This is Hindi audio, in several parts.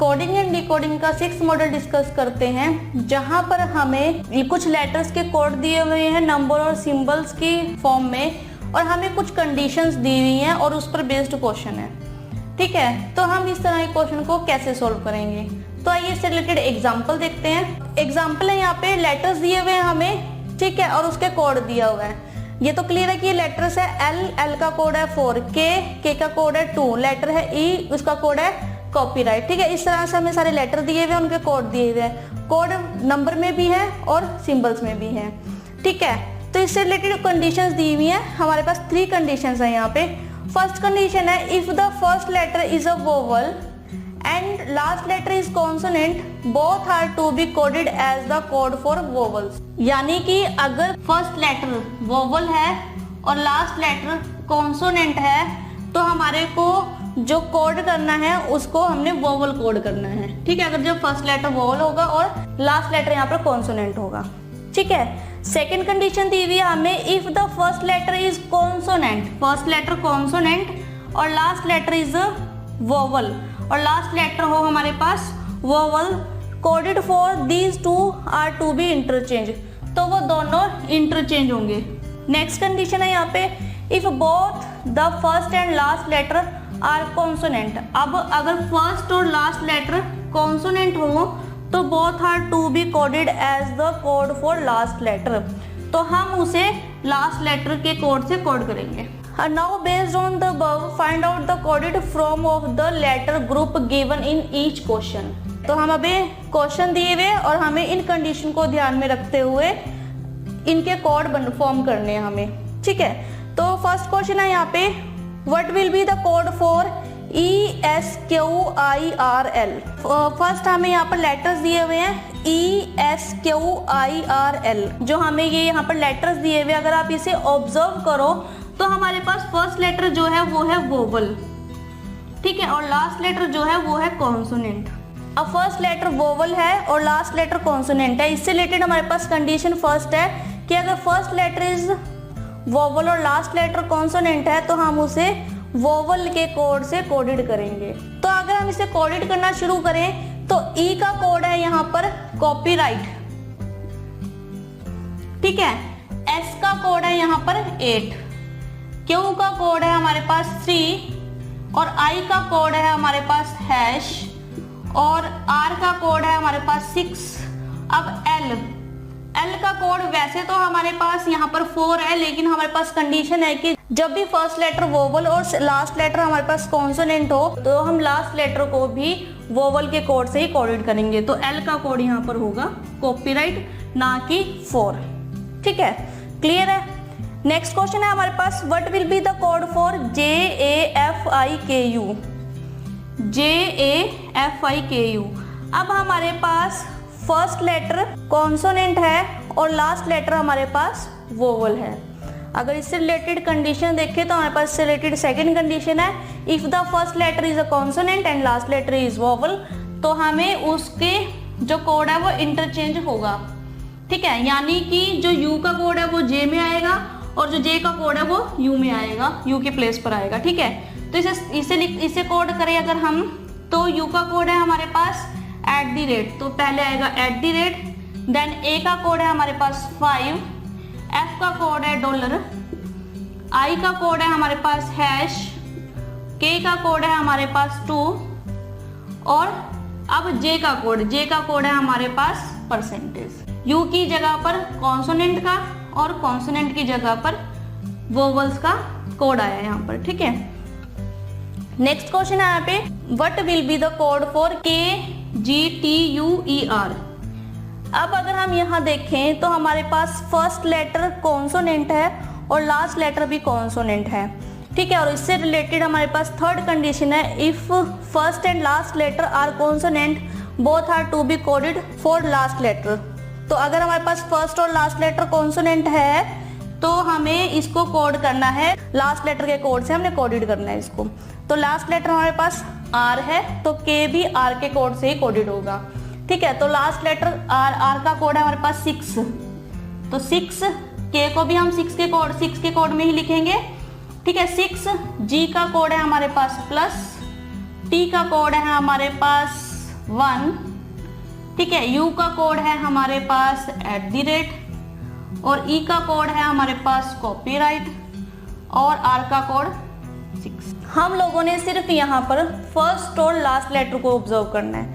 कोडिंग एंड डिकोडिंग का 6th मॉडल डिस्कस करते हैं, जहां पर हमें कुछ लेटर्स के कोड दिए हुए हैं नंबर और सिंबल्स की फॉर्म में, और हमें कुछ कंडीशंस दी हुई हैं और उस पर बेस्ड क्वेश्चन है। ठीक है, तो हम इस तरह के क्वेश्चन को कैसे सोल्व करेंगे, तो आइए इससे रिलेटेड एग्जाम्पल देखते हैं। एग्जाम्पल है यहाँ पे लेटर्स दिए हुए हैं हमें, ठीक है, और उसके कोड दिया हुआ है। ये तो क्लियर है कि ये लेटर्स है एल का कोड है 4, के का कोड है 2, लेटर है ई, उसका कोड है कॉपीराइट। ठीक है, इस तरह से हमें सारे लेटर दिए हुए हैं, उनके कोड दिए हुए हैं। कोड नंबर में भी है और सिंबल्स में भी है। ठीक है, तो इससे रिलेटेड कंडीशंस दी हुई हैं। हमारे पास 3 कंडीशंस हैं यहाँ पे। फर्स्ट कंडीशन है if the first letter is a vowel and last letter is consonant, both are to be coded as the code for vowels। यानी कि अगर फर्स्ट लेटर वोवल है और लास्ट लेटर कॉन्सोनेंट है, तो हमारे को जो कोड करना है उसको हमने वोवल कोड करना है। ठीक है, अगर जब फर्स्ट लेटर वोवल होगा और लास्ट लेटर यहाँ पर कॉन्सोनेंट होगा। ठीक है, सेकेंड कंडीशन दी हुई है हमें if the first letter is consonant, first letter consonant और लास्ट लेटर इज वोवल, और लास्ट लेटर हो हमारे पास vowel, coded for these two are to be interchange, तो वो दोनों इंटरचेंज होंगे। नेक्स्ट कंडीशन है यहाँ पे if both the first and last letter are consonant. अब अगर फर्स्ट और लास्ट लेटर कॉन्सोनेंट हो तो both are to be coded as the code for last letter, तो हम उसे लास्ट लेटर के कोड से कोड करेंगे। Now based on the above, find out the coded form of the letter group given in each question। तो हम अभी क्वेश्चन दिए हुए और हमें इन कंडीशन को ध्यान में रखते हुए इनके कोड फॉर्म करने हैं हमें। ठीक है, तो फर्स्ट क्वेश्चन है यहाँ पे what will be the code for ESQIRL। First हमें यहाँ पर लेटर्स दिए हुए हैं ESQIRL, जो हमें ये यहाँ पर लेटर्स दिए हुए, अगर आप इसे ऑब्जर्व करो तो हमारे पास फर्स्ट लेटर जो है वो है वोवल, ठीक है, और लास्ट लेटर जो है वो है कॉन्सोनेंट। अब फर्स्ट लेटर वोवल है और लास्ट लेटर कॉन्सोनेंट है, इससे रिलेटेड हमारे पास कंडीशन फर्स्ट है कि अगर फर्स्ट लेटर इज वोवल और लास्ट लेटर कॉन्सोनेंट है तो हम उसे वोवल के कोड से कोडेड करेंगे। तो अगर हम इसे कोडेड करना शुरू करें तो ई का कोड है यहाँ पर कॉपीराइट, ठीक है, एस का कोड है यहाँ पर 8, क्यू का कोड है हमारे पास 3 और आई का कोड है हमारे पास हैश और आर का कोड है हमारे पास 6। अब एल का कोड वैसे तो हमारे पास यहाँ पर 4 है, लेकिन हमारे पास कंडीशन है कि जब भी फर्स्ट लेटर वोवल और लास्ट लेटर हमारे पास कॉन्सोनेंट हो तो हम लास्ट लेटर को भी वोवल के कोड से ही कोडेड करेंगे। तो एल का कोड यहाँ पर होगा कॉपीराइट, ना कि 4। ठीक है, क्लियर है। नेक्स्ट क्वेश्चन है हमारे पास what will be the code for JAFIKU। JAFIKU, अब हमारे पास फर्स्ट लेटर कॉन्सोनेंट है और लास्ट लेटर हमारे पास वोवल है। अगर इससे रिलेटेड कंडीशन देखें तो हमारे पास इससे रिलेटेड सेकंड कंडीशन है if the first letter is a consonant and last letter is vowel, तो हमें उसके जो कोड है वो इंटरचेंज होगा। ठीक है, यानी कि जो U का कोड है वो J में आएगा और जो J का कोड है वो U में आएगा, U के प्लेस पर आएगा। ठीक है, तो इसे कोड करें अगर हम, तो U का कोड है हमारे पास @ तो पहले आएगा @ देन A का कोड है हमारे पास 5, F का कोड है $, I का कोड है हमारे पास हैश, K का कोड है हमारे पास 2 और अब J का कोड है हमारे पास %। U की जगह पर कॉन्सोनेंट का और कॉन्सोनेंट की जगह पर वोवल्स का कोड आया है यहाँ पर। ठीक है, नेक्स्ट क्वेश्चन है यहाँ पे what will be the code for KGTUER। अब अगर हम यहाँ देखें तो हमारे पास फर्स्ट लेटर कॉन्सोनेंट है और लास्ट लेटर भी कॉन्सोनेंट है। ठीक है, और इससे रिलेटेड हमारे पास थर्ड कंडीशन है if first and last letter are consonant both are to be coded for last letter. तो अगर हमारे पास फर्स्ट और लास्ट लेटर कॉन्सोनेंट है तो हमें इसको कोड करना है, लास्ट लेटर के कोड से हमने कोडेड करना है इसको। तो लास्ट लेटर हमारे पास R है तो K भी R के कोड से ही कोडेड होगा। ठीक है, तो लास्ट लेटर R का कोड है हमारे पास 6, तो 6 K को भी हम 6 के कोड में ही लिखेंगे। ठीक है, 6 G का कोड है हमारे पास प्लस, T का कोड है हमारे पास 1, ठीक है। यू का कोड है हमारे पास @ और ई का कोड है हमारे पास कॉपीराइट और आर का कोड 6। हम लोगों ने सिर्फ यहाँ पर फर्स्ट और लास्ट लेटर को ऑब्जर्व करना है,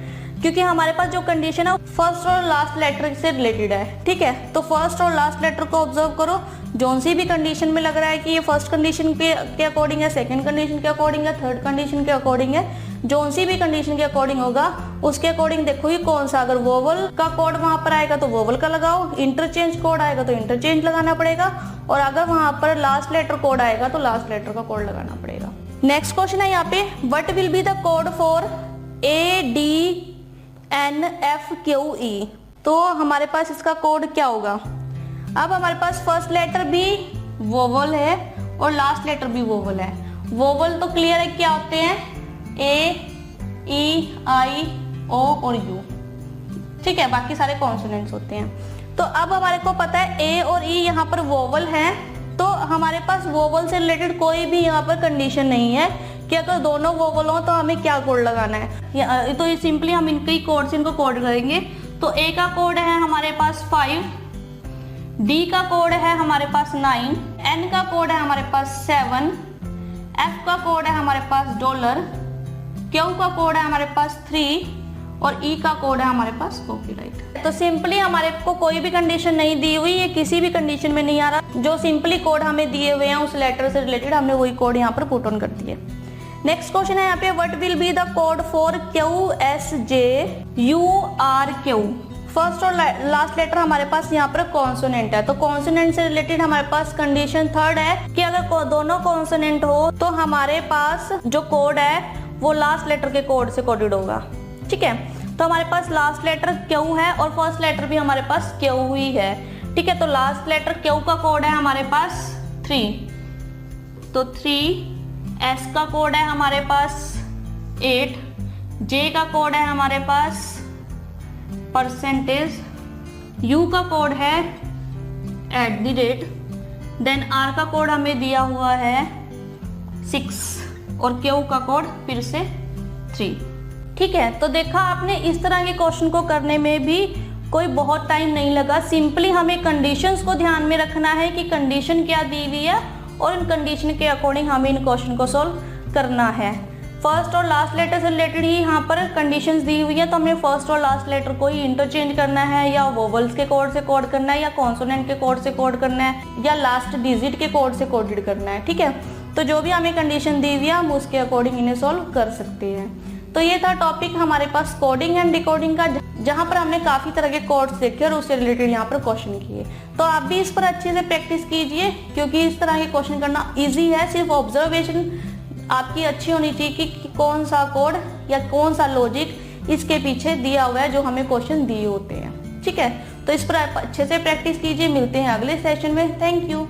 क्योंकि हमारे पास जो कंडीशन है फर्स्ट और लास्ट लेटर से रिलेटेड है, ठीक है। तो फर्स्ट और लास्ट लेटर को ऑब्जर्व करो, जोन सी भी कंडीशन में लग रहा है कि ये फर्स्ट कंडीशन के अकॉर्डिंग है, सेकंड कंडीशन के अकॉर्डिंग है, थर्ड कंडीशन के अकॉर्डिंग है, जोन सी भी कंडीशन के अकॉर्डिंग होगा उसके अकॉर्डिंग देखो कि कौन सा। अगर वोवल का कोड वहां पर आएगा तो वोवल का लगाओ, इंटरचेंज कोड आएगा तो इंटरचेंज लगाना पड़ेगा, और अगर वहां पर लास्ट लेटर कोड आएगा तो लास्ट लेटर का कोड लगाना पड़ेगा। नेक्स्ट क्वेश्चन है यहाँ पे, what will be the code for ADNFQE। तो हमारे पास इसका कोड क्या होगा। अब हमारे पास फर्स्ट लेटर भी वोवल है और लास्ट लेटर भी वोवल है। वोवल तो क्लियर है क्या होते हैं, A, E, I, O और U, ठीक है। बाकी सारे कॉन्सोनेंट्स होते हैं। तो अब हमारे को पता है A और E यहाँ पर वोवल हैं, तो हमारे पास वोवल से रिलेटेड कोई भी यहाँ पर कंडीशन नहीं है कि अगर दोनों वोवल हो तो हमें क्या कोड लगाना है। तो ये सिंपली हम इनके ही कोड से इनको कोड करेंगे। तो A का कोड है हमारे पास 5, D का कोड है हमारे पास 9, N का कोड है हमारे पास 7, F का कोड है हमारे पास $, Q का कोड है हमारे पास 3 और E का कोड है हमारे पास कॉपीराइट। तो सिंपली हमारे को कोई भी कंडीशन नहीं दी हुई, ये किसी भी कंडीशन में नहीं आ रहा, जो सिंपली कोड हमें दिए हुए हैं उस लेटर से रिलेटेड हमने वही कोड यहाँ पर पुट ऑन कर दिए। नेक्स्ट क्वेश्चन है यहाँ पे, what will be the code for QSJURQ। First और लास्ट लेटर हमारे पास यहाँ पर कॉन्सोनेंट है, तो कॉन्सोनेंट से रिलेटेड हमारे पास कंडीशन थर्ड है कि अगर दोनों कॉन्सोनेंट हो तो हमारे पास जो कोड है वो लास्ट लेटर के कोड से कोडेड होगा, ठीक है। तो हमारे पास लास्ट लेटर Q है और फर्स्ट लेटर भी हमारे पास Q ही है, ठीक है। तो लास्ट लेटर Q का कोड है हमारे पास 3, तो 3, S का कोड है हमारे पास 8, J का कोड है हमारे पास %, U का कोड है @ देन R का कोड हमें दिया हुआ है 6 और Q का कोड फिर से 3, ठीक है। तो देखा आपने, इस तरह के क्वेश्चन को करने में भी कोई बहुत टाइम नहीं लगा। सिंपली हमें कंडीशंस को ध्यान में रखना है कि कंडीशन क्या दी हुई है और इन कंडीशन के अकॉर्डिंग हमें इन क्वेश्चन को सॉल्व करना है। फर्स्ट और लास्ट लेटर से रिलेटेड ही यहाँ पर कंडीशंस दी हुई है, तो हमें फर्स्ट और लास्ट लेटर को ही इंटरचेंज करना है, या वोवल्स के कोड से कोड करना है, या कॉन्सोनेंट के कोड से कोड करना है, या लास्ट डिजिट के कोड से कोडेड करना है, ठीक है। तो जो भी हमें कंडीशन दी हुई है हम उसके अकॉर्डिंग इन्हें सॉल्व कर सकते हैं। तो ये था टॉपिक हमारे पास कोडिंग एंड डिकोडिंग का, जहाँ पर हमने काफ़ी तरह के कोड्स देखे और उससे रिलेटेड यहाँ पर क्वेश्चन किए। तो आप भी इस पर अच्छे से प्रैक्टिस कीजिए, क्योंकि इस तरह के क्वेश्चन करना ईजी है। सिर्फ ऑब्जर्वेशन आपकी अच्छी होनी चाहिए कि कौन सा कोड या कौन सा लॉजिक इसके पीछे दिया हुआ है जो हमें क्वेश्चन दिए होते हैं, ठीक है। तो इस पर आप अच्छे से प्रैक्टिस कीजिए। मिलते हैं अगले सेशन में। Thank you.